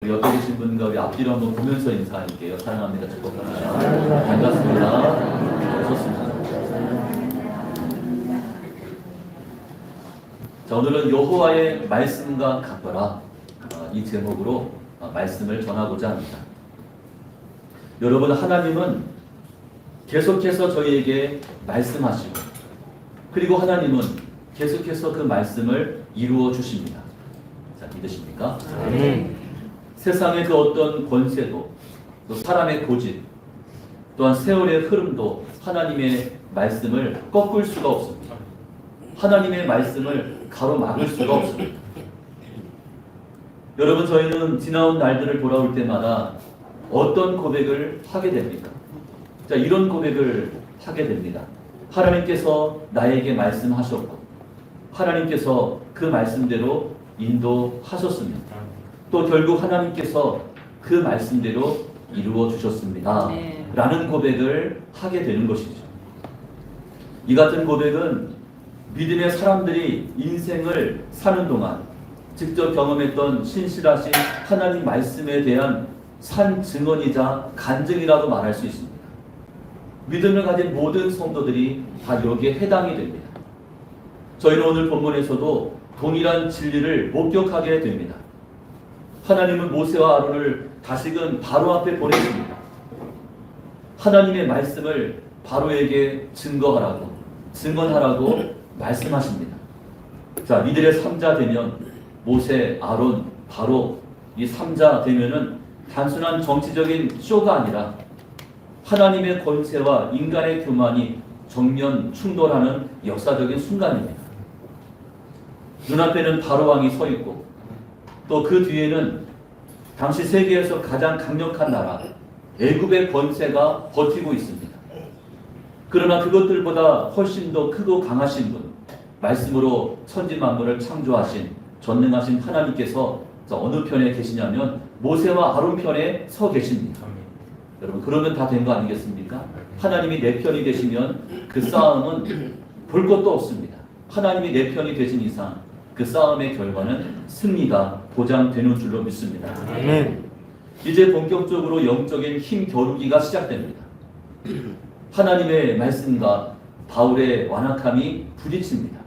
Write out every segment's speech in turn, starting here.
옆에 계신 분과 우리 앞뒤로 한번 보면서 인사할게요. 사랑합니다. 축복합니다. 반갑습니다. 좋습니다. 자, 오늘은 여호와의 말씀과 같더라, 이 제목으로 말씀을 전하고자 합니다. 여러분, 하나님은 계속해서 저희에게 말씀하시고, 그리고 하나님은 계속해서 그 말씀을 이루어 주십니다. 자, 믿으십니까? 세상의 그 어떤 권세도, 또 사람의 고집, 또한 세월의 흐름도 하나님의 말씀을 꺾을 수가 없습니다. 하나님의 말씀을 가로막을 수가 없습니다. 여러분, 저희는 지나온 날들을 돌아올 때마다 어떤 고백을 하게 됩니까? 자, 이런 고백을 하게 됩니다. 하나님께서 나에게 말씀하셨고, 하나님께서 그 말씀대로 인도하셨습니다. 또 결국 하나님께서 그 말씀대로 이루어 주셨습니다. 라는 고백을 하게 되는 것이죠. 이 같은 고백은 믿음의 사람들이 인생을 사는 동안 직접 경험했던 신실하신 하나님 말씀에 대한 산 증언이자 간증이라고 말할 수 있습니다. 믿음을 가진 모든 성도들이 다 여기에 해당이 됩니다. 저희는 오늘 본문에서도 동일한 진리를 목격하게 됩니다. 하나님은 모세와 아론을 다시금 바로 앞에 보내십니다. 하나님의 말씀을 바로에게 증언하라고 말씀하십니다. 자, 이들의 3자 되면 모세, 아론, 바로 이 3자 되면은 단순한 정치적인 쇼가 아니라 하나님의 권세와 인간의 교만이 정면 충돌하는 역사적인 순간입니다. 눈앞에는 바로 왕이 서 있고, 또 그 뒤에는 당시 세계에서 가장 강력한 나라 애굽의 권세가 버티고 있습니다. 그러나 그것들보다 훨씬 더 크고 강하신 분, 말씀으로 천지만물을 창조하신 전능하신 하나님께서 어느 편에 계시냐면 모세와 아론 편에 서 계십니다. 여러분, 그러면 다 된 거 아니겠습니까? 하나님이 내 편이 되시면 그 싸움은 볼 것도 없습니다. 하나님이 내 편이 되신 이상 그 싸움의 결과는 승리가 보장되는 줄로 믿습니다. 이제 본격적으로 영적인 힘 겨루기가 시작됩니다. 하나님의 말씀과 바울의 완악함이 부딪힙니다.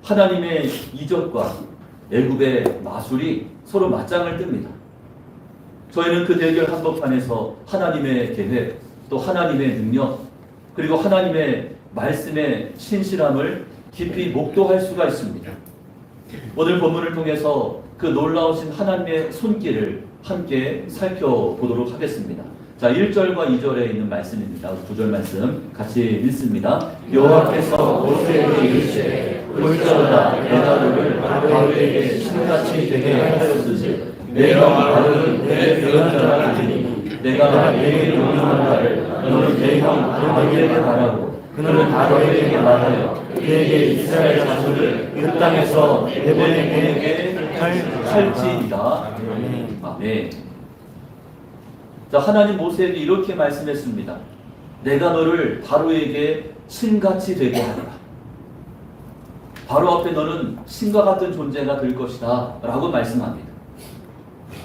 하나님의 이적과 애굽의 마술이 서로 맞짱을 뜹니다. 저희는 그 대결 한복판에서 하나님의 계획, 또 하나님의 능력, 그리고 하나님의 말씀의 신실함을 깊이 목도할 수가 있습니다. 오늘 본문을 통해서 그 놀라우신 하나님의 손길을 함께 살펴보도록 하겠습니다. 자, 1절과 2절에 있는 말씀입니다. 9절 말씀 같이 읽습니다. 여호와께서 모세에게 이르시되 볼지어다 내가 너를 바로에게 신같이 되게 하였으니 내가 바로는 내 대언자라 하리니 내가 내게 명령한 바를 너는 내 형 바로에게 말하고 그는 바로에게 말하여 그에게 이스라엘 자손을 그 땅에서 내보내게 할지이다. 아멘. 자, 하나님 모세에게 이렇게 말씀했습니다. 내가 너를 바로에게 신같이 되게 하리라. 바로 앞에 너는 신과 같은 존재가 될 것이다 라고 말씀합니다.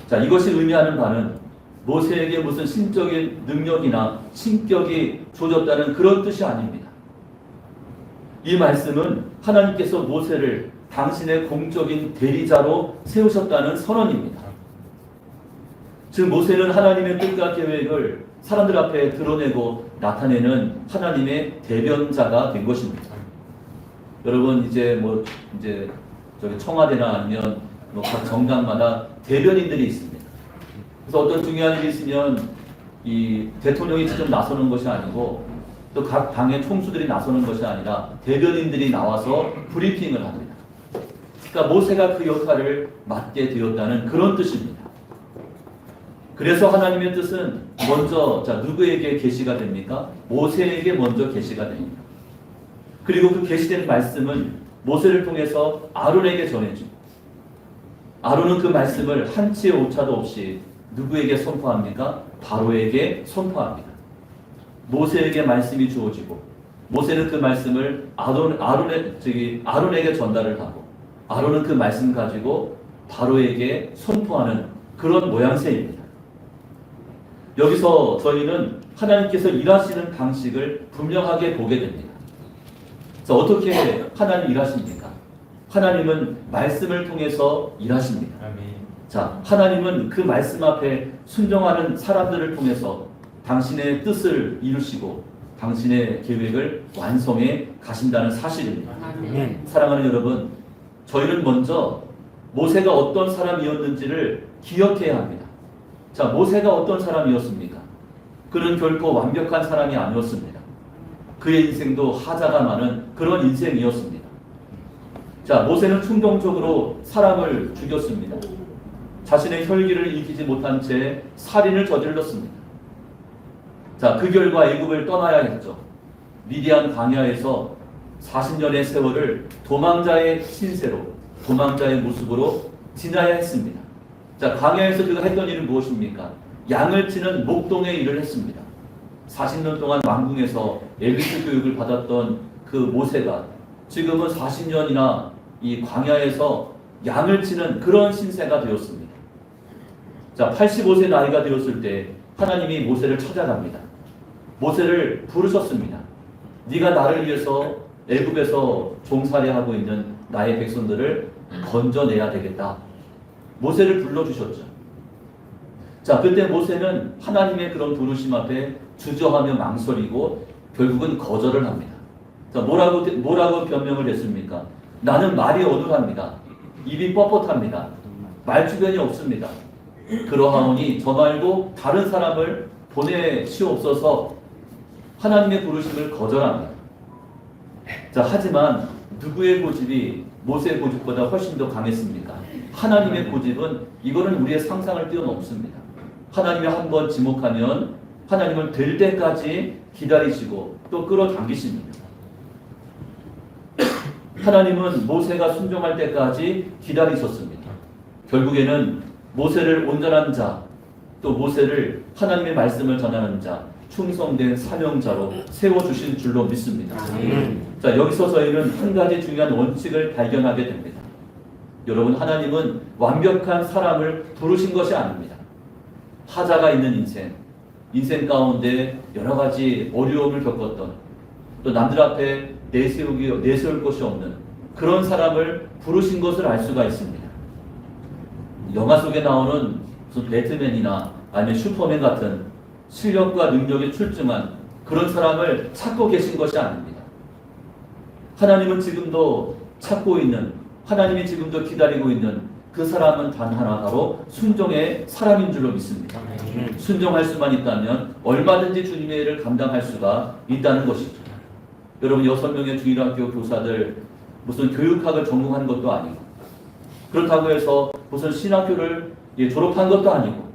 자, 이것이 의미하는 바는 모세에게 무슨 신적인 능력이나 신격이 주어졌다는 그런 뜻이 아닙니다. 이 말씀은 하나님께서 모세를 당신의 공적인 대리자로 세우셨다는 선언입니다. 즉 모세는 하나님의 뜻과 계획을 사람들 앞에 드러내고 나타내는 하나님의 대변자가 된 것입니다. 여러분, 이제 저기 청와대나 아니면 각 정당마다 대변인들이 있습니다. 그래서 어떤 중요한 일이 있으면 이 대통령이 직접 나서는 것이 아니고 또 각 당의 총수들이 나서는 것이 아니라 대변인들이 나와서 브리핑을 합니다. 그러니까 모세가 그 역할을 맡게 되었다는 그런 뜻입니다. 그래서 하나님의 뜻은 먼저 누구에게 계시가 됩니까? 모세에게 먼저 계시가 됩니다. 그리고 그 계시된 말씀은 모세를 통해서 아론에게 전해주고 아론은 그 말씀을 한치의 오차도 없이 누구에게 선포합니까? 바로에게 선포합니다. 모세에게 말씀이 주어지고 모세는 그 말씀을 아론에게 전달을 하고 아론은 그 말씀 가지고 바로에게 선포하는 그런 모양새입니다. 여기서 저희는 하나님께서 일하시는 방식을 분명하게 보게 됩니다. 그래서 어떻게 하나님 일하십니까? 하나님은 말씀을 통해서 일하십니다. 자, 하나님은 그 말씀 앞에 순종하는 사람들을 통해서 당신의 뜻을 이루시고 당신의 계획을 완성해 가신다는 사실입니다. 사랑하는 여러분, 저희는 먼저 모세가 어떤 사람이었는지를 기억해야 합니다. 자, 모세가 어떤 사람이었습니까? 그는 결코 완벽한 사람이 아니었습니다. 그의 인생도 하자가 많은 그런 인생이었습니다. 자, 모세는 충동적으로 사람을 죽였습니다. 자신의 혈기를 이기지 못한 채 살인을 저질렀습니다. 자, 그 결과 애굽을 떠나야 했죠. 미디안 광야에서 40년의 세월을 도망자의 신세로, 도망자의 모습으로 지나야 했습니다. 자, 광야에서 그가 했던 일은 무엇입니까? 양을 치는 목동의 일을 했습니다. 40년 동안 왕궁에서 엘리트 교육을 받았던 그 모세가 지금은 40년이나 이 광야에서 양을 치는 그런 신세가 되었습니다. 자, 85세 나이가 되었을 때 하나님이 모세를 찾아갑니다. 모세를 부르셨습니다. 네가 나를 위해서 애굽에서 종살이하고 있는 나의 백성들을 건져내야 되겠다. 모세를 불러주셨죠. 자, 그때 모세는 하나님의 그런 부르심 앞에 주저하며 망설이고 결국은 거절을 합니다. 자, 뭐라고 변명을 했습니까? 나는 말이 어눌합니다. 입이 뻣뻣합니다. 말주변이 없습니다. 그러하오니 저 말고 다른 사람을 보내시옵소서. 하나님의 부르심을 거절합니다. 자, 하지만 누구의 고집이 모세의 고집보다 훨씬 더 강했습니까? 하나님의 고집은 이거는 우리의 상상을 뛰어넘습니다. 하나님이 한번 지목하면 하나님은 될 때까지 기다리시고 또 끌어당기십니다. 하나님은 모세가 순종할 때까지 기다리셨습니다. 결국에는 모세를 온전한 자, 또 모세를 하나님의 말씀을 전하는 자, 충성된 사명자로 세워주신 줄로 믿습니다. 자, 여기서 저희는 한 가지 중요한 원칙을 발견하게 됩니다. 여러분, 하나님은 완벽한 사람을 부르신 것이 아닙니다. 하자가 있는 인생 가운데 여러 가지 어려움을 겪었던, 또 남들 앞에 내세울 것이 없는 그런 사람을 부르신 것을 알 수가 있습니다. 영화 속에 나오는 무슨 배트맨이나 아니면 슈퍼맨 같은 실력과 능력이 출중한 그런 사람을 찾고 계신 것이 아닙니다. 하나님은 지금도 찾고 있는, 하나님이 지금도 기다리고 있는 그 사람은 단 하나, 바로 순종의 사람인 줄로 믿습니다. 순종할 수만 있다면 얼마든지 주님의 일을 감당할 수가 있다는 것이죠. 여러분, 6명의 주일학교 교사들 무슨 교육학을 전공한 것도 아니고, 그렇다고 해서 무슨 신학교를 졸업한 것도 아니고,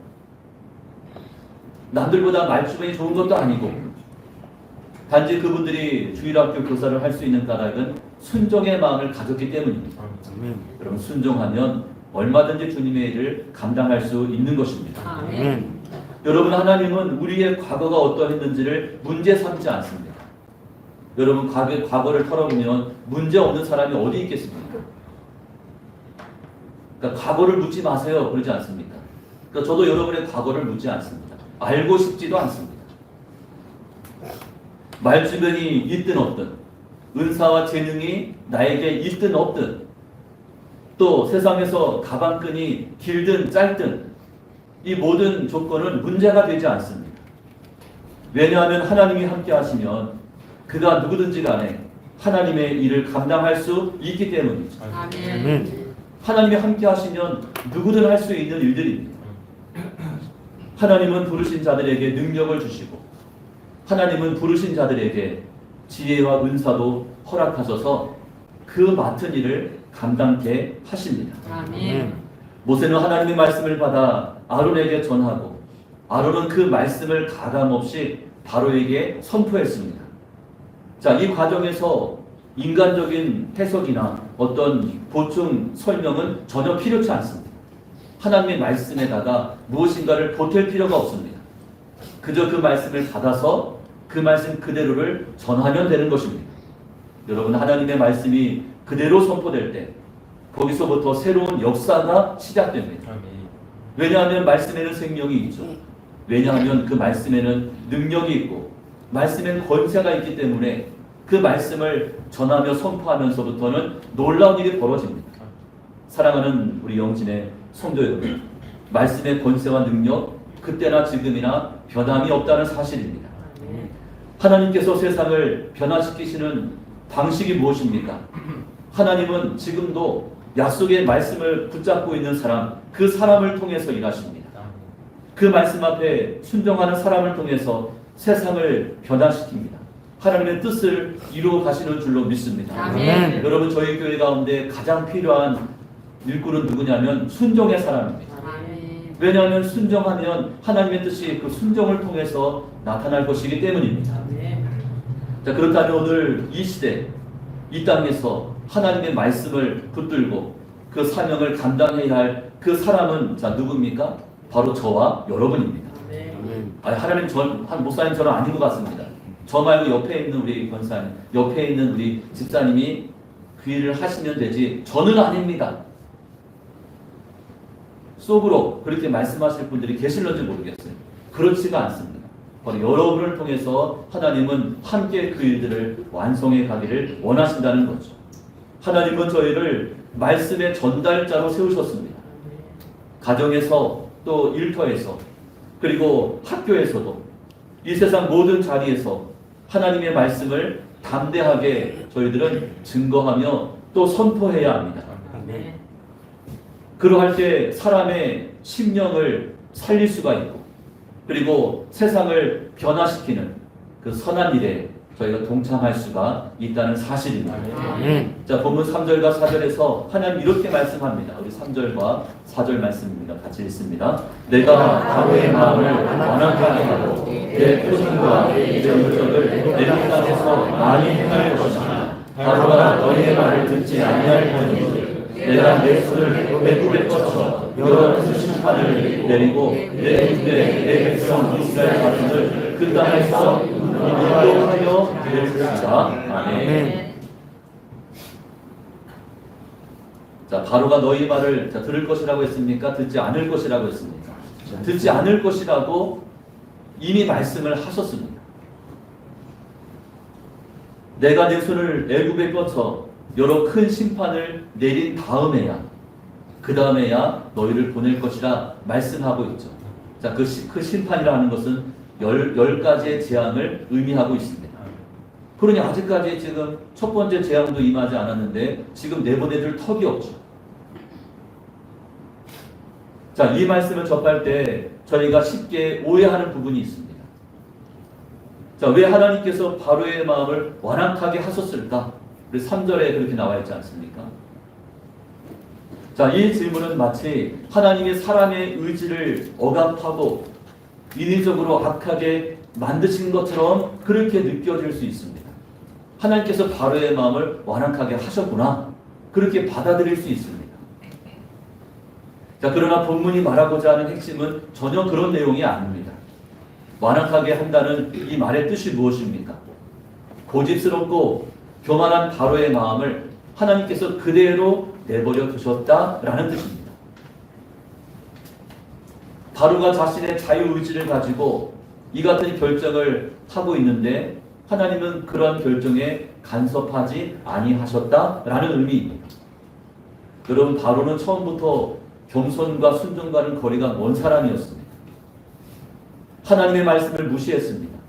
남들보다 말주변이 좋은 것도 아니고, 단지 그분들이 주일학교 교사를 할 수 있는 까닭은 순종의 마음을 가졌기 때문입니다. 여러분, 순종하면 얼마든지 주님의 일을 감당할 수 있는 것입니다. 여러분, 하나님은 우리의 과거가 어떠했는지를 문제 삼지 않습니다. 여러분, 과거를 털어보면 문제 없는 사람이 어디 있겠습니까? 그러니까 과거를 묻지 마세요, 그러지 않습니까? 그러니까 저도 여러분의 과거를 묻지 않습니다. 알고 싶지도 않습니다. 말주변이 있든 없든, 은사와 재능이 나에게 있든 없든, 또 세상에서 가방끈이 길든 짧든 이 모든 조건은 문제가 되지 않습니다. 왜냐하면 하나님이 함께 하시면 그가 누구든지 간에 하나님의 일을 감당할 수 있기 때문이죠. 하나님이 함께 하시면 누구든 할 수 있는 일들입니다. 하나님은 부르신 자들에게 능력을 주시고, 하나님은 부르신 자들에게 지혜와 은사도 허락하셔서 그 맡은 일을 감당케 하십니다. 모세는 하나님의 말씀을 받아 아론에게 전하고, 아론은 그 말씀을 가감없이 바로에게 선포했습니다. 자, 이 과정에서 인간적인 해석이나 어떤 보충 설명은 전혀 필요치 않습니다. 하나님의 말씀에다가 무엇인가를 보탤 필요가 없습니다. 그저 그 말씀을 받아서 그 말씀 그대로를 전하면 되는 것입니다. 여러분, 하나님의 말씀이 그대로 선포될 때 거기서부터 새로운 역사가 시작됩니다. 왜냐하면 말씀에는 생명이 있죠. 왜냐하면 그 말씀에는 능력이 있고 말씀에는 권세가 있기 때문에 그 말씀을 전하며 선포하면서부터는 놀라운 일이 벌어집니다. 사랑하는 우리 영진의 성도 여러분, 말씀의 권세와 능력 그때나 지금이나 변함이 없다는 사실입니다. 하나님께서 세상을 변화시키시는 방식이 무엇입니까? 하나님은 지금도 약속의 말씀을 붙잡고 있는 사람, 그 사람을 통해서 일하십니다. 그 말씀 앞에 순종하는 사람을 통해서 세상을 변화시킵니다. 하나님의 뜻을 이루어 가시는 줄로 믿습니다. 아멘. 여러분, 저희 교회 가운데 가장 필요한 일꾼은 누구냐면 순종의 사람입니다. 아멘. 왜냐하면 순종하면 하나님의 뜻이 그 순종을 통해서 나타날 것이기 때문입니다. 아멘. 자, 그렇다면 오늘 이 시대, 이 땅에서 하나님의 말씀을 붙들고 그 사명을 감당해야 할 그 사람은 자 누굽니까? 바로 저와 여러분입니다. 아멘. 하나님, 한 목사님 저는 아닌 것 같습니다. 저 말고 옆에 있는 우리 권사님, 옆에 있는 우리 집사님이 그 일을 하시면 되지 저는 아닙니다. 속으로 그렇게 말씀하실 분들이 계실런지 모르겠어요. 그렇지가 않습니다. 바로 여러분을 통해서 하나님은 함께 그 일들을 완성해 가기를 원하신다는 거죠. 하나님은 저희를 말씀의 전달자로 세우셨습니다. 가정에서 또 일터에서 그리고 학교에서도 이 세상 모든 자리에서 하나님의 말씀을 담대하게 저희들은 증거하며 또 선포해야 합니다. 아멘. 그러할 때 사람의 심령을 살릴 수가 있고 그리고 세상을 변화시키는 그 선한 일에 저희가 동참할 수가 있다는 사실입니다. 아멘. 자, 본문 3절과 4절에서 하나님 이렇게 말씀합니다. 우리 3절과 4절 말씀입니다. 같이 읽습니다. 내가 바로의 마음을 완악하게 하고 내 표정과 내 목적을 내 땅에서 많이 행할 것이다. 바로가 너희의 말을 듣지 아니할 뿐이지 내가 내 손을 애굽에 뻗쳐 여러 큰 심판을 내리고 내 군대 내 백성 이스라엘 자손을 그 땅에서 인도하여 될 것이다. 아멘. 자, 바로가 너희 말을 들을 것이라고 했습니까? 듣지 않을 것이라고 했습니까? 듣지 않을 것이라고 이미 말씀을 하셨습니다. 내가 내 손을 애굽에 뻗쳐 여러 큰 심판을 내린 다음에야 그 다음에야 너희를 보낼 것이라 말씀하고 있죠. 자, 그 심판이라는 것은 열 가지의 재앙을 의미하고 있습니다. 그러니 아직까지 지금 첫 번째 재앙도 임하지 않았는데 지금 내보내줄 턱이 없죠. 자, 이 말씀을 접할 때 저희가 쉽게 오해하는 부분이 있습니다. 자, 왜 하나님께서 바로의 마음을 완악하게 하셨을까? 우리 3절에 그렇게 나와 있지 않습니까? 자, 이 질문은 마치 하나님이 사람의 의지를 억압하고 인위적으로 악하게 만드신 것처럼 그렇게 느껴질 수 있습니다. 하나님께서 바로의 마음을 완악하게 하셨구나, 그렇게 받아들일 수 있습니다. 자, 그러나 본문이 말하고자 하는 핵심은 전혀 그런 내용이 아닙니다. 완악하게 한다는 이 말의 뜻이 무엇입니까? 고집스럽고 교만한 바로의 마음을 하나님께서 그대로 내버려 두셨다라는 뜻입니다. 바로가 자신의 자유의지를 가지고 이 같은 결정을 하고 있는데 하나님은 그런 결정에 간섭하지 아니하셨다라는 의미입니다. 여러분, 바로는 처음부터 겸손과 순종과는 거리가 먼 사람이었습니다. 하나님의 말씀을 무시했습니다.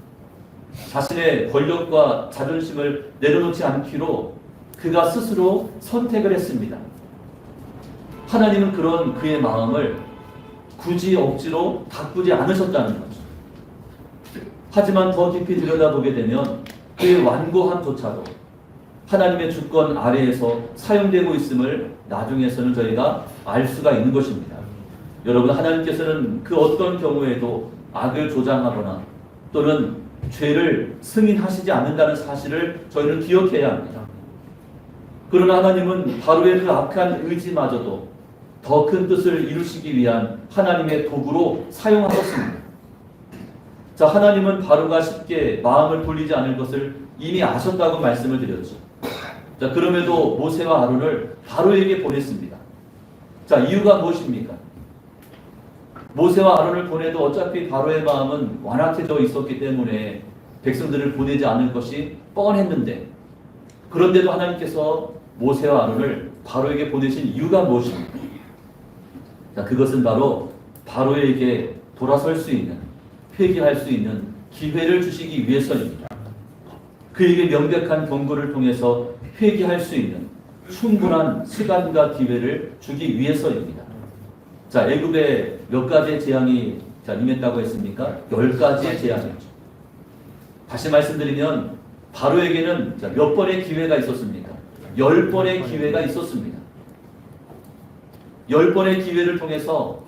자신의 권력과 자존심을 내려놓지 않기로 그가 스스로 선택을 했습니다. 하나님은 그런 그의 마음을 굳이 억지로 바꾸지 않으셨다는 거죠. 하지만 더 깊이 들여다보게 되면 그의 완고함조차도 하나님의 주권 아래에서 사용되고 있음을 나중에서는 저희가 알 수가 있는 것입니다. 여러분, 하나님께서는 그 어떤 경우에도 악을 조장하거나 또는 죄를 승인하시지 않는다는 사실을 저희는 기억해야 합니다. 그러나 하나님은 바로의 그 악한 의지마저도 더 큰 뜻을 이루시기 위한 하나님의 도구로 사용하셨습니다. 자, 하나님은 바로가 쉽게 마음을 돌리지 않을 것을 이미 아셨다고 말씀을 드렸죠. 자, 그럼에도 모세와 아론을 바로에게 보냈습니다. 자, 이유가 무엇입니까? 모세와 아론을 보내도 어차피 바로의 마음은 완악해져 있었기 때문에 백성들을 보내지 않을 것이 뻔했는데, 그런데도 하나님께서 모세와 아론을 바로에게 보내신 이유가 무엇입니까? 자, 그것은 바로 바로에게 돌아설 수 있는, 회개할 수 있는 기회를 주시기 위해서입니다. 그에게 명백한 경고를 통해서 회개할 수 있는 충분한 시간과 기회를 주기 위해서입니다. 자, 애굽에 몇 가지의 재앙이 임했다고 했습니까? 10가지의 재앙이었죠. 다시 말씀드리면 바로에게는 몇 번의 기회가 있었습니까? 10번의 기회가 있었습니다. 10번의 기회를 통해서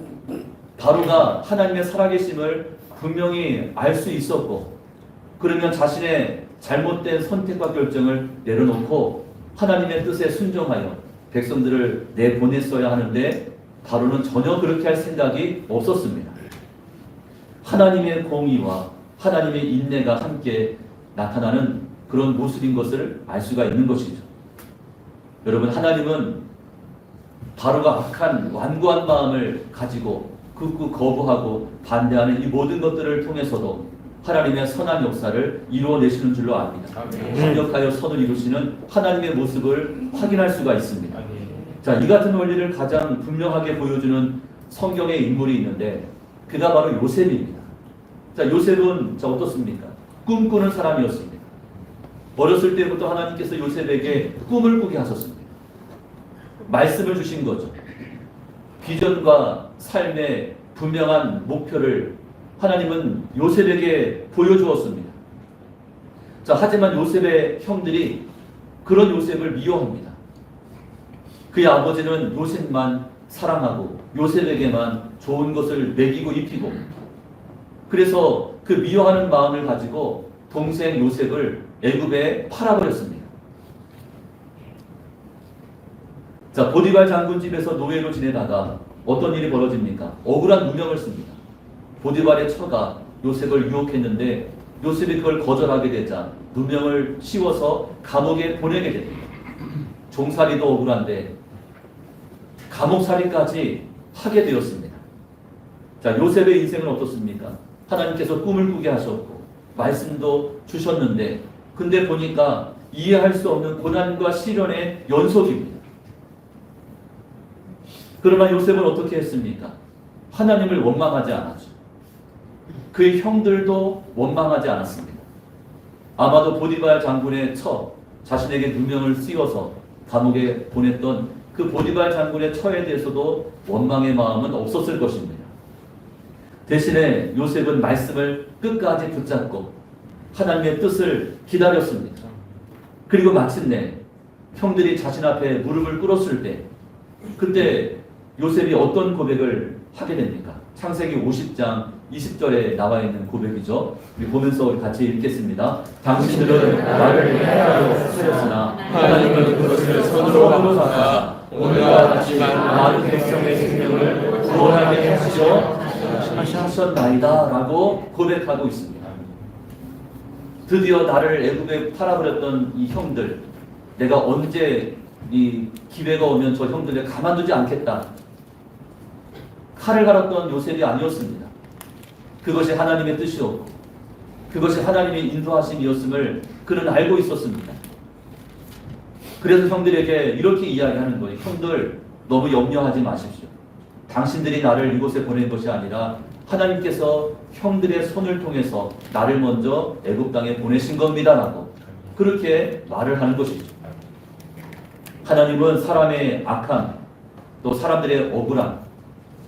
바로가 하나님의 살아계심을 분명히 알 수 있었고, 그러면 자신의 잘못된 선택과 결정을 내려놓고 하나님의 뜻에 순종하여 백성들을 내보냈어야 하는데, 바로는 전혀 그렇게 할 생각이 없었습니다. 하나님의 공의와 하나님의 인내가 함께 나타나는 그런 모습인 것을 알 수가 있는 것이죠. 여러분, 하나님은 바로가 악한 완고한 마음을 가지고 극구 거부하고 반대하는 이 모든 것들을 통해서도 하나님의 선한 역사를 이루어내시는 줄로 압니다. 강력하여 선을 이루시는 하나님의 모습을 확인할 수가 있습니다. 자, 이 같은 원리를 가장 분명하게 보여주는 성경의 인물이 있는데, 그가 바로 요셉입니다. 자, 요셉은 어떻습니까? 꿈꾸는 사람이었습니다. 어렸을 때부터 하나님께서 요셉에게 꿈을 꾸게 하셨습니다. 말씀을 주신 거죠. 비전과 삶의 분명한 목표를 하나님은 요셉에게 보여주었습니다. 자, 하지만 요셉의 형들이 그런 요셉을 미워합니다. 그의 아버지는 요셉만 사랑하고 요셉에게만 좋은 것을 먹이고 입히고, 그래서 그 미워하는 마음을 가지고 동생 요셉을 애굽에 팔아버렸습니다. 자, 보디발 장군 집에서 노예로 지내다가 어떤 일이 벌어집니까? 억울한 누명을 씁니다. 보디발의 처가 요셉을 유혹했는데 요셉이 그걸 거절하게 되자 누명을 씌워서 감옥에 보내게 됩니다. 종살이도 억울한데 감옥살이까지 하게 되었습니다. 자, 요셉의 인생은 어떻습니까? 하나님께서 꿈을 꾸게 하셨고 말씀도 주셨는데, 근데 보니까 이해할 수 없는 고난과 시련의 연속입니다. 그러나 요셉은 어떻게 했습니까? 하나님을 원망하지 않았죠. 그의 형들도 원망하지 않았습니다. 아마도 보디발 장군의 처, 자신에게 누명을 씌워서 감옥에 보냈던 그 보디발 장군의 처에 대해서도 원망의 마음은 없었을 것입니다. 대신에 요셉은 말씀을 끝까지 붙잡고 하나님의 뜻을 기다렸습니다. 그리고 마침내 형들이 자신 앞에 무릎을 꿇었을 때, 그때 요셉이 어떤 고백을 하게 됩니까? 창세기 50장 20절에 나와 있는 고백이죠. 우리 보면서 우리 같이 읽겠습니다. 당신들은 나를 해하로 쓰였으나 하나님은 그것을 선으로 삼아 오늘과 같이 많은 백성의 생명을 구원하게 하셨나이다 라고 고백하고 있습니다. 드디어 나를 애굽에 팔아버렸던 이 형들, 내가 언제 이 기회가 오면 저 형들을 가만두지 않겠다. 칼을 갈았던 요셉이 아니었습니다. 그것이 하나님의 뜻이었고 그것이 하나님의 인도하심이었음을 그는 알고 있었습니다. 그래서 형들에게 이렇게 이야기하는 거예요. 형들, 너무 염려하지 마십시오. 당신들이 나를 이곳에 보낸 것이 아니라 하나님께서 형들의 손을 통해서 나를 먼저 애굽 땅에 보내신 겁니다라고 그렇게 말을 하는 것이죠. 하나님은 사람의 악함, 또 사람들의 억울함,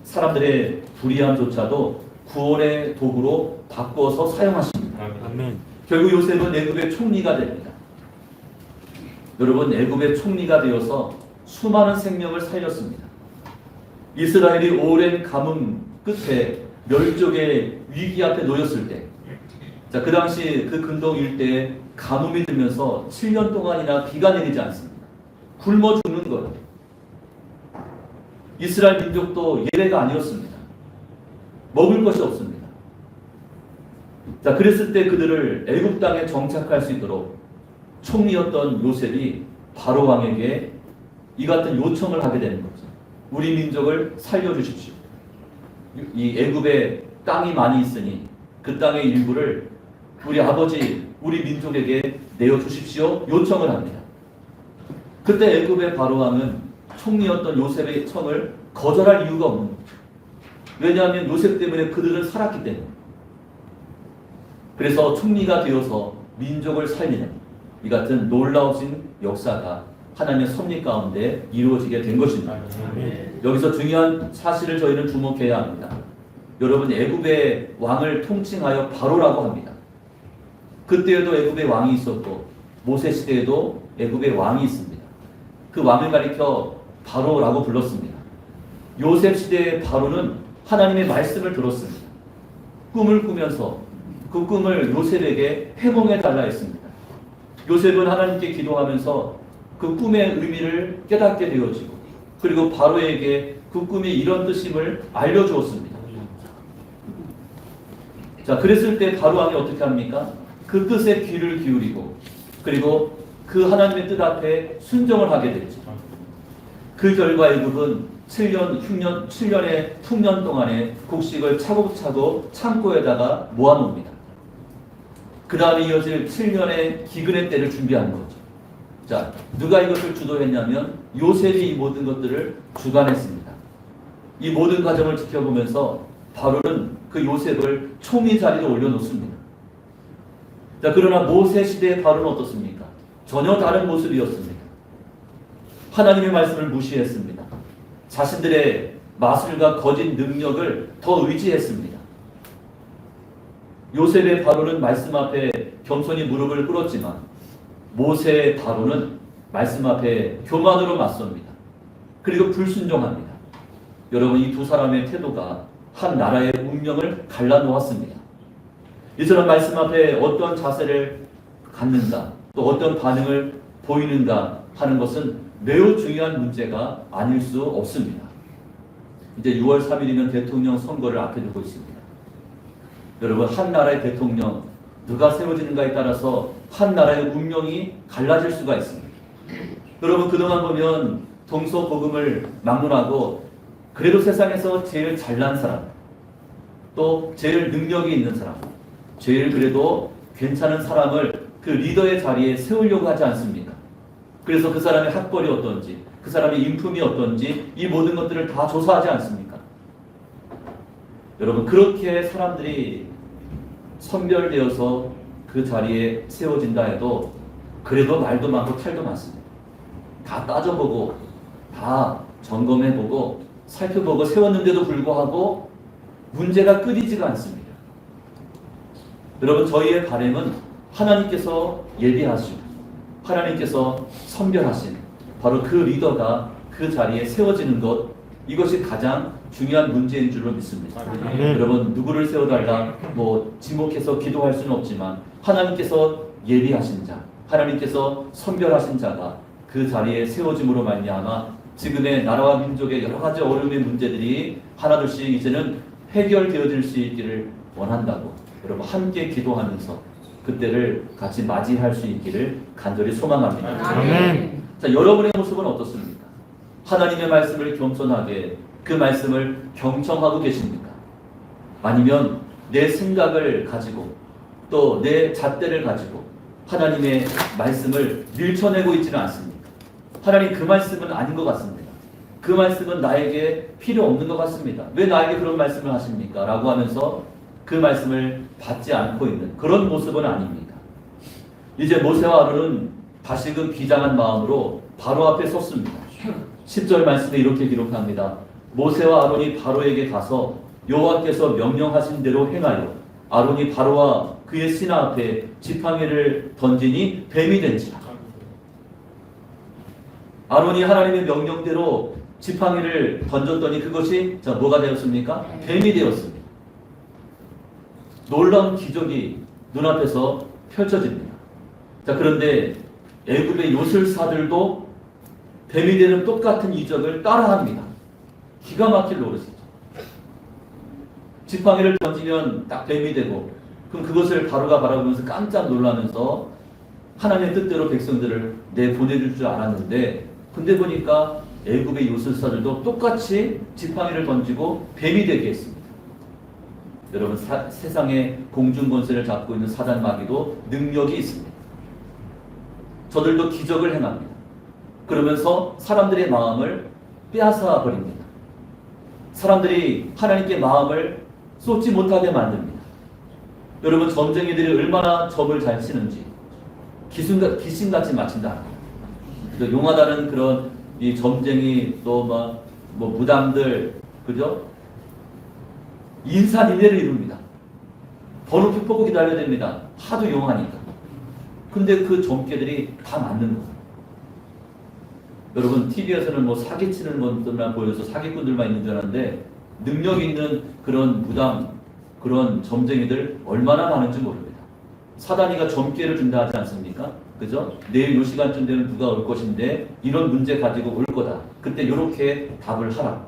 사람들의 불의함조차도 구원의 도구로 바꿔서 사용하십니다. 아멘. 결국 요셉은 애굽의 총리가 됩니다. 여러분, 애굽의 총리가 되어서 수많은 생명을 살렸습니다. 이스라엘이 오랜 가뭄 끝에 멸족의 위기 앞에 놓였을 때, 자, 그 당시 그 근동 일대에 가뭄이 들면서 7년 동안이나 비가 내리지 않습니다. 굶어 죽는 거예요. 이스라엘 민족도 예외가 아니었습니다. 먹을 것이 없습니다. 자, 그랬을 때 그들을 애굽 땅에 정착할 수 있도록 총리였던 요셉이 바로 왕에게 이 같은 요청을 하게 되는 거죠. 우리 민족을 살려주십시오. 이 애굽에 땅이 많이 있으니 그 땅의 일부를 우리 아버지, 우리 민족에게 내어주십시오. 요청을 합니다. 그때 애굽의 바로 왕은 총리였던 요셉의 청을 거절할 이유가 없는 거죠. 왜냐하면 요셉 때문에 그들은 살았기 때문에. 그래서 총리가 되어서 민족을 살리는 이 같은 놀라우신 역사가 하나님의 섭리 가운데 이루어지게 된 것입니다. 여기서 중요한 사실을 저희는 주목해야 합니다. 여러분, 애굽의 왕을 통칭하여 바로라고 합니다. 그때에도 애굽의 왕이 있었고 모세 시대에도 애굽의 왕이 있습니다. 그 왕을 가리켜 바로라고 불렀습니다. 요셉 시대의 바로는 하나님의 말씀을 들었습니다. 꿈을 꾸면서 그 꿈을 요셉에게 해몽해 달라 했습니다. 요셉은 하나님께 기도하면서 그 꿈의 의미를 깨닫게 되어지고 그리고 바로에게 그 꿈이 이런 뜻임을 알려주었습니다. 자, 그랬을 때 바로 왕이 어떻게 합니까? 그 뜻에 귀를 기울이고 그리고 그 하나님의 뜻 앞에 순종을 하게 되죠. 그 결과 애굽은 7년의 풍년 동안에 곡식을 차곡차곡 창고에다가 모아놓습니다. 그 다음에 이어질 7년의 기근의 때를 준비하는 거죠. 자, 누가 이것을 주도했냐면 요셉이 이 모든 것들을 주관했습니다. 이 모든 과정을 지켜보면서 바로는 그 요셉을 총리 자리에 올려놓습니다. 자, 그러나 모세 시대의 바로는 어떻습니까? 전혀 다른 모습이었습니다. 하나님의 말씀을 무시했습니다. 자신들의 마술과 거짓 능력을 더 의지했습니다. 요셉의 바로는 말씀 앞에 겸손히 무릎을 꿇었지만 모세의 바로는 말씀 앞에 교만으로 맞섭니다. 그리고 불순종합니다. 여러분, 이 두 사람의 태도가 한 나라의 운명을 갈라놓았습니다. 이 사람 말씀 앞에 어떤 자세를 갖는가 또 어떤 반응을 보이는가 하는 것은 매우 중요한 문제가 아닐 수 없습니다. 이제 6월 3일이면 대통령 선거를 앞에 두고 있습니다. 여러분, 한 나라의 대통령 누가 세워지는가에 따라서 한 나라의 운명이 갈라질 수가 있습니다. 여러분, 그동안 보면 동서복음을 막론하고 그래도 세상에서 제일 잘난 사람, 또 제일 능력이 있는 사람, 제일 그래도 괜찮은 사람을 그 리더의 자리에 세우려고 하지 않습니까? 그래서 그 사람의 학벌이 어떤지, 그 사람의 인품이 어떤지 이 모든 것들을 다 조사하지 않습니까? 여러분, 그렇게 사람들이 선별되어서 그 자리에 세워진다 해도 그래도 말도 많고 탈도 많습니다. 다 따져보고 다 점검해보고 살펴보고 세웠는데도 불구하고 문제가 끊이지가 않습니다. 여러분, 저희의 바람은 하나님께서 예비하시고 하나님께서 선별하신 바로 그 리더가 그 자리에 세워지는 것, 이것이 가장 중요한 문제인 줄로 믿습니다. 여러분, 누구를 세워달라 지목해서 기도할 수는 없지만 하나님께서 예비하신 자, 하나님께서 선별하신 자가 그 자리에 세워짐으로 말미암아 지금의 나라와 민족의 여러 가지 어려움의 문제들이 하나둘씩 이제는 해결되어질 수 있기를 원한다고 여러분 함께 기도하면서 그때를 같이 맞이할 수 있기를 간절히 소망합니다. 아멘. 자, 여러분의 모습은 어떻습니까? 하나님의 말씀을 겸손하게 그 말씀을 경청하고 계십니까? 아니면 내 생각을 가지고 또 내 잣대를 가지고 하나님의 말씀을 밀쳐내고 있지는 않습니까? 하나님, 그 말씀은 아닌 것 같습니다. 그 말씀은 나에게 필요 없는 것 같습니다. 왜 나에게 그런 말씀을 하십니까? 라고 하면서 그 말씀을 받지 않고 있는 그런 모습은 아닙니다. 이제 모세와 아론은 다시금 비장한 마음으로 바로 앞에 섰습니다. 10절 말씀에 이렇게 기록합니다. 모세와 아론이 바로에게 가서 여호와께서 명령하신 대로 행하여 아론이 바로와 그의 신하 앞에 지팡이를 던지니 뱀이 된지라. 아론이 하나님의 명령대로 지팡이를 던졌더니 그것이 뭐가 되었습니까? 뱀이 되었습니다. 놀라운 기적이 눈앞에서 펼쳐집니다. 자, 그런데 애굽의 요술사들도 뱀이 되는 똑같은 이적을 따라합니다. 기가 막힐 노릇이죠. 지팡이를 던지면 딱 뱀이 되고, 그럼 그것을 바로가 바라보면서 깜짝 놀라면서 하나님의 뜻대로 백성들을 내보내줄 줄 알았는데, 근데 보니까 애굽의 요술사들도 똑같이 지팡이를 던지고 뱀이 되게 했습니다. 여러분, 세상의 공중권세를 잡고 있는 사단 마귀도 능력이 있습니다. 저들도 기적을 행합니다. 그러면서 사람들의 마음을 빼앗아 버립니다. 사람들이 하나님께 마음을 쏟지 못하게 만듭니다. 여러분, 점쟁이들이 얼마나 점을 잘 치는지 귀신같이 맞춘다. 용하다는 그런 이 점쟁이 또 뭐 무당들, 그죠? 인사인해를 이룹니다. 번호표 뽑고 기다려야 됩니다. 하도 용하니까. 근데 그 점괘들이 다 맞는 거예요. 여러분, TV에서는 뭐 사기치는 것들만 보여서 사기꾼들만 있는 줄 알았는데, 능력 있는 그런 무당, 그런 점쟁이들 얼마나 많은지 모릅니다. 사단이가 점괘를 준다 하지 않습니까? 그죠? 내일 요 시간쯤 되면 누가 올 것인데 이런 문제 가지고 올 거다. 그때 이렇게 답을 하라.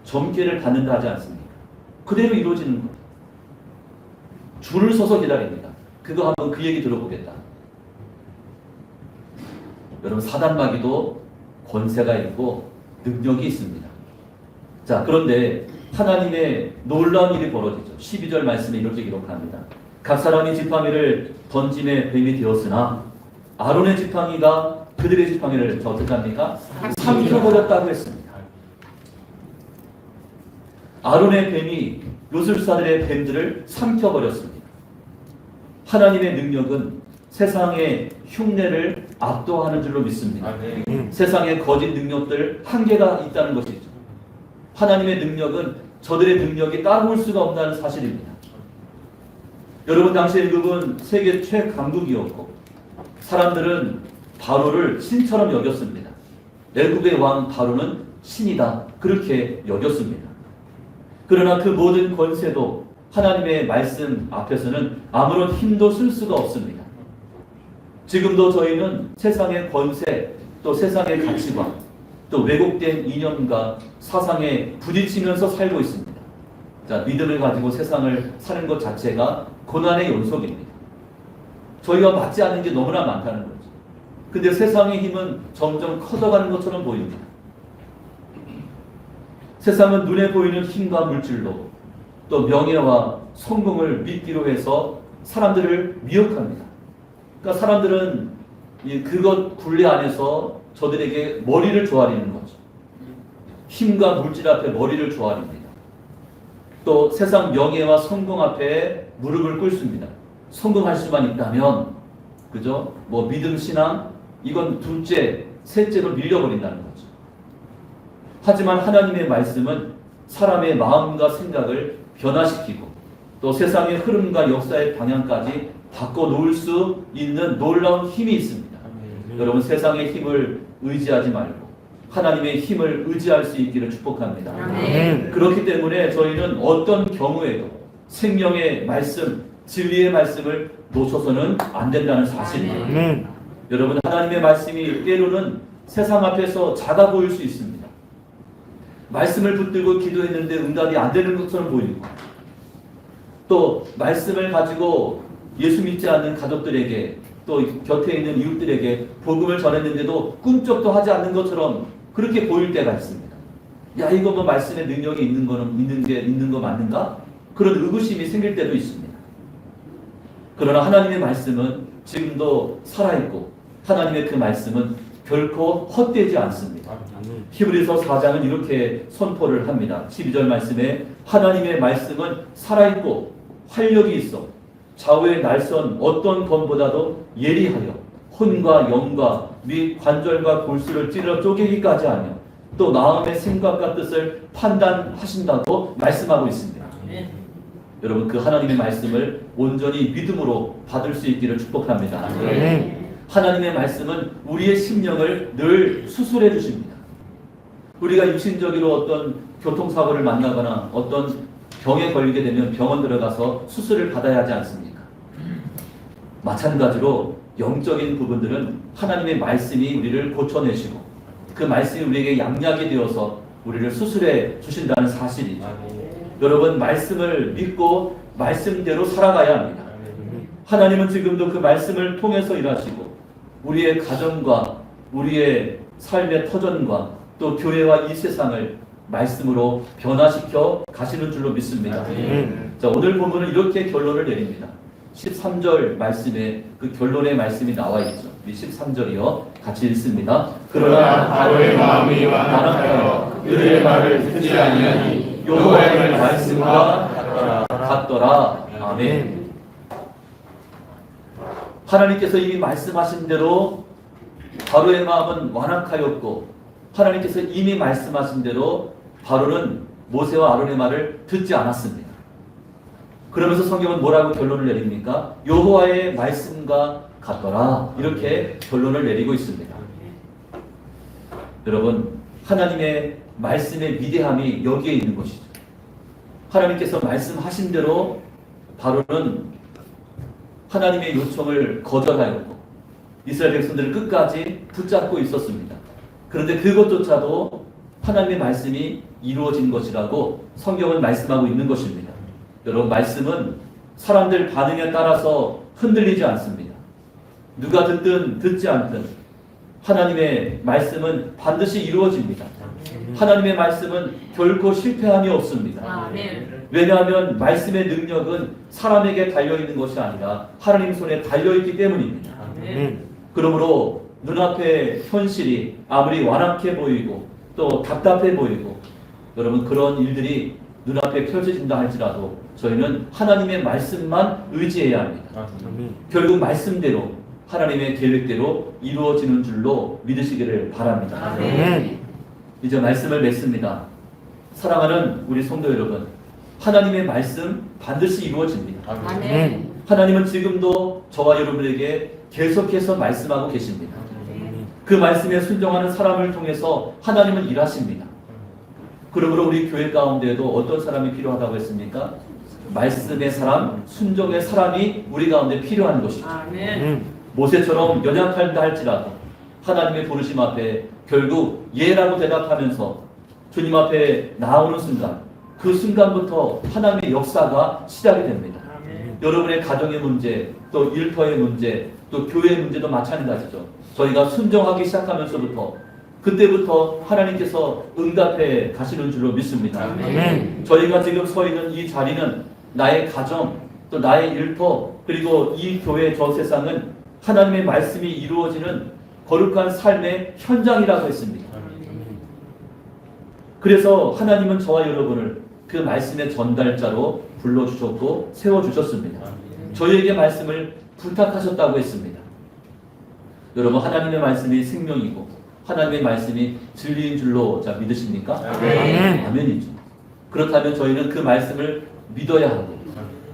점괘를 받는다 하지 않습니까? 그대로 이루어지는 거예요. 줄을 서서 기다립니다. 그거 한번 그 얘기 들어보겠다. 여러분, 사단 마귀도 권세가 있고 능력이 있습니다. 자, 그런데 하나님의 놀라운 일이 벌어지죠. 12절 말씀에 이렇게 기록합니다. 각 사람이 지팡이를 던짐에 뱀이 되었으나 아론의 지팡이가 그들의 지팡이를 어떻게 합니까? 삼켜버렸다고 했습니다. 아론의 뱀이 요술사들의 뱀들을 삼켜버렸습니다. 하나님의 능력은 세상의 흉내를 압도하는 줄로 믿습니다. 세상의 거짓 능력들 한계가 있다는 것이죠. 하나님의 능력은 저들의 능력이 따라올 수가 없다는 사실입니다. 여러분, 당시 애굽은 세계 최강국이었고 사람들은 바로를 신처럼 여겼습니다. 애굽의 왕 바로는 신이다, 그렇게 여겼습니다. 그러나 그 모든 권세도 하나님의 말씀 앞에서는 아무런 힘도 쓸 수가 없습니다. 지금도 저희는 세상의 권세, 또 세상의 가치관, 또 왜곡된 이념과 사상에 부딪히면서 살고 있습니다. 자, 믿음을 가지고 세상을 사는 것 자체가 고난의 연속입니다. 저희가 맞지 않는 게 너무나 많다는 거죠. 근데 세상의 힘은 점점 커져가는 것처럼 보입니다. 세상은 눈에 보이는 힘과 물질로 또 명예와 성공을 믿기로 해서 사람들을 미혹합니다. 그러니까 사람들은 그것 굴레 안에서 저들에게 머리를 조아리는 거죠. 힘과 물질 앞에 머리를 조아립니다. 또 세상 명예와 성공 앞에 무릎을 꿇습니다. 성공할 수만 있다면, 그죠? 뭐 믿음 신앙, 이건 둘째, 셋째로 밀려버린다는 거죠. 하지만 하나님의 말씀은 사람의 마음과 생각을 변화시키고 또 세상의 흐름과 역사의 방향까지 바꿔놓을 수 있는 놀라운 힘이 있습니다. 여러분, 세상의 힘을 의지하지 말고 하나님의 힘을 의지할 수 있기를 축복합니다. 그렇기 때문에 저희는 어떤 경우에도 생명의 말씀, 진리의 말씀을 놓쳐서는 안 된다는 사실입니다. 여러분, 하나님의 말씀이 때로는 세상 앞에서 작아 보일 수 있습니다. 말씀을 붙들고 기도했는데 응답이 안 되는 것처럼 보이고, 또 말씀을 가지고 예수 믿지 않는 가족들에게 또 곁에 있는 이웃들에게 복음을 전했는데도 꿈쩍도 하지 않는 것처럼 그렇게 보일 때가 있습니다. 야, 이거 뭐 말씀에 능력이 있는 거 맞는가? 그런 의구심이 생길 때도 있습니다. 그러나 하나님의 말씀은 지금도 살아있고 하나님의 그 말씀은 결코 헛되지 않습니다. 히브리서 4장은 이렇게 선포를 합니다. 12절 말씀에 하나님의 말씀은 살아있고 활력이 있어 좌우의 날선 어떤 검보다도 예리하여 혼과 영과 및 관절과 골수를 찔러 쪼개기까지 하며 또 마음의 생각과 뜻을 판단하신다고 말씀하고 있습니다. 여러분, 그 하나님의 말씀을 온전히 믿음으로 받을 수 있기를 축복합니다. 하나님의 말씀은 우리의 심령을 늘 수술해 주십니다. 우리가 육신적으로 어떤 교통사고를 만나거나 어떤 병에 걸리게 되면 병원 들어가서 수술을 받아야 하지 않습니까? 마찬가지로 영적인 부분들은 하나님의 말씀이 우리를 고쳐내시고 그 말씀이 우리에게 양약이 되어서 우리를 수술해 주신다는 사실이죠. 여러분, 말씀을 믿고 말씀대로 살아가야 합니다. 하나님은 지금도 그 말씀을 통해서 일하시고 우리의 가정과 우리의 삶의 터전과 또 교회와 이 세상을 말씀으로 변화시켜 가시는 줄로 믿습니다. 자, 오늘 본문은 이렇게 결론을 내립니다. 13절 말씀에 그 결론의 말씀이 나와 있죠. 우리 13절이요. 같이 읽습니다. 그러나 바로의 마음이 완악하여 그들의 말을 듣지 아니하니 여호와의 말씀과 같더라. 아멘. 하나님께서 이미 말씀하신 대로 바로의 마음은 완악하였고 하나님께서 이미 말씀하신 대로 바로는 모세와 아론의 말을 듣지 않았습니다. 그러면서 성경은 뭐라고 결론을 내립니까? 여호와의 말씀과 같더라. 이렇게 결론을 내리고 있습니다. 여러분, 하나님의 말씀의 위대함이 여기에 있는 것이죠. 하나님께서 말씀하신 대로 바로는 하나님의 요청을 거절하였고 이스라엘 백성들을 끝까지 붙잡고 있었습니다. 그런데 그것조차도 하나님의 말씀이 이루어진 것이라고 성경은 말씀하고 있는 것입니다. 여러분, 말씀은 사람들 반응에 따라서 흔들리지 않습니다. 누가 듣든 듣지 않든 하나님의 말씀은 반드시 이루어집니다. 하나님의 말씀은 결코 실패함이 없습니다. 아멘. 왜냐하면 말씀의 능력은 사람에게 달려있는 것이 아니라 하나님 손에 달려있기 때문입니다. 아멘. 그러므로 눈앞의 현실이 아무리 완악해 보이고 또 답답해 보이고 여러분, 그런 일들이 눈앞에 펼쳐진다 할지라도 저희는 하나님의 말씀만 의지해야 합니다. 결국 말씀대로 하나님의 계획대로 이루어지는 줄로 믿으시기를 바랍니다. 아멘. 이제 말씀을 맺습니다. 사랑하는 우리 성도 여러분, 하나님의 말씀 반드시 이루어집니다. 아멘. 하나님은 지금도 저와 여러분에게 계속해서 말씀하고 계십니다. 그 말씀에 순종하는 사람을 통해서 하나님은 일하십니다. 그러므로 우리 교회 가운데에도 어떤 사람이 필요하다고 했습니까? 말씀의 사람, 순종의 사람이 우리 가운데 필요한 것이죠. 아멘. 모세처럼 연약한다 할지라도 하나님의 부르심 앞에 결국 예라고 대답하면서 주님 앞에 나오는 순간, 그 순간부터 하나님의 역사가 시작이 됩니다. 아멘. 여러분의 가정의 문제, 또 일터의 문제, 또 교회의 문제도 마찬가지죠. 저희가 순종하기 시작하면서부터 그때부터 하나님께서 응답해 가시는 줄로 믿습니다. 아멘. 저희가 지금 서 있는 이 자리는 나의 가정, 또 나의 일터, 그리고 이 교회 저 세상은 하나님의 말씀이 이루어지는 거룩한 삶의 현장이라고 했습니다. 그래서 하나님은 저와 여러분을 그 말씀의 전달자로 불러주셨고 세워주셨습니다. 저희에게 말씀을 부탁하셨다고 했습니다. 여러분, 하나님의 말씀이 생명이고 하나님의 말씀이 진리인 줄로 믿으십니까? 아멘. 아멘이죠. 그렇다면 저희는 그 말씀을 믿어야 하고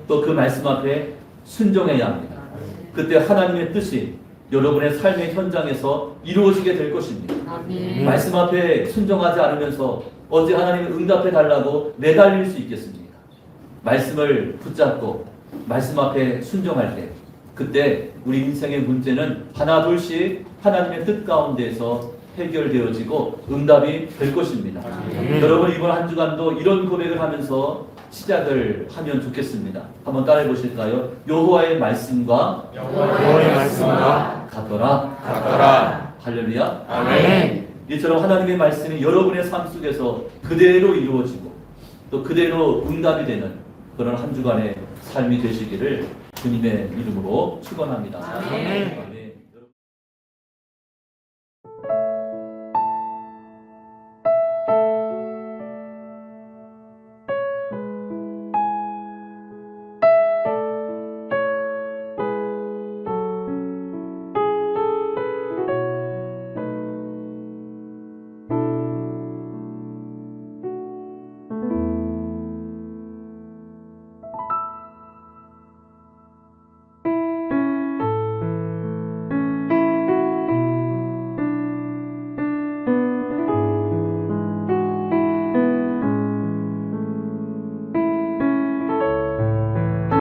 또 그 말씀 앞에 순종해야 합니다. 그때 하나님의 뜻이 여러분의 삶의 현장에서 이루어지게 될 것입니다. 아멘. 말씀 앞에 순종하지 않으면서 언제 하나님을 응답해 달라고 내달릴 수 있겠습니까? 말씀을 붙잡고 말씀 앞에 순종할 때 그때 우리 인생의 문제는 하나 둘씩 하나님의 뜻 가운데에서 해결되어지고 응답이 될 것입니다. 여러분, 이번 한 주간도 이런 고백을 하면서 시작을 하면 좋겠습니다. 한번 따라해 보실까요? 여호와의 말씀과 같더라. 할렐루야. 아멘. 이처럼 하나님의 말씀이 여러분의 삶 속에서 그대로 이루어지고 또 그대로 응답이 되는 그런 한 주간의 삶이 되시기를 주님의 이름으로 축원합니다. 아멘.